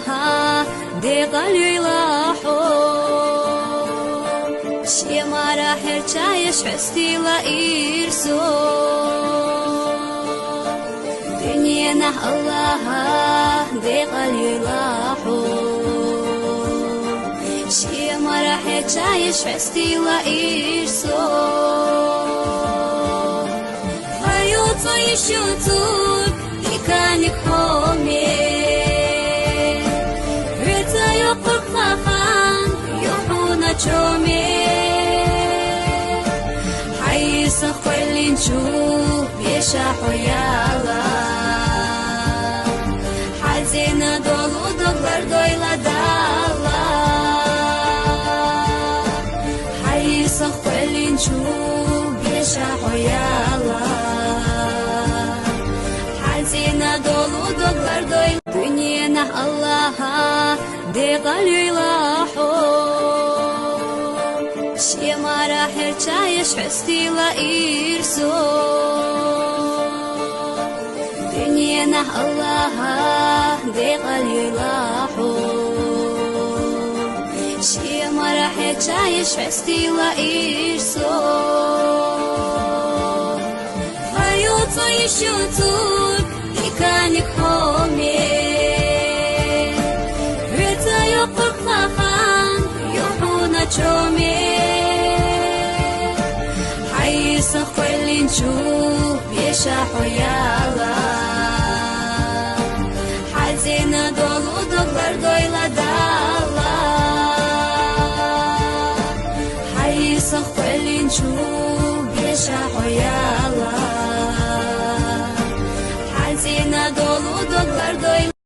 الله دقلي لاحو شي ما راح ارتايش حستي لا إرسو دنيانا الله دقلي لاحو شي ما راح ارتايش حستي لا إرسو خيوطو يشوتون لكانك هومي حيس خلي نشوف يشاحو يالا حزينة دولو دولار دويلا دالا حيس خلي نشوف يشاحو يالا حزينة دولو دولار دويلا دنيانا الله دقلي لاحو شي ما راح ارتايش حستي لا إرسو دنيانا الله دقلي لاحو شي ما راح ارتايش حستي لا إرسو خيوطو يشوتون لكانك هومي حيس خلي نشوف يشاحو يالا حزينة دولو دولار دويلا دالا حيس خلي نشوف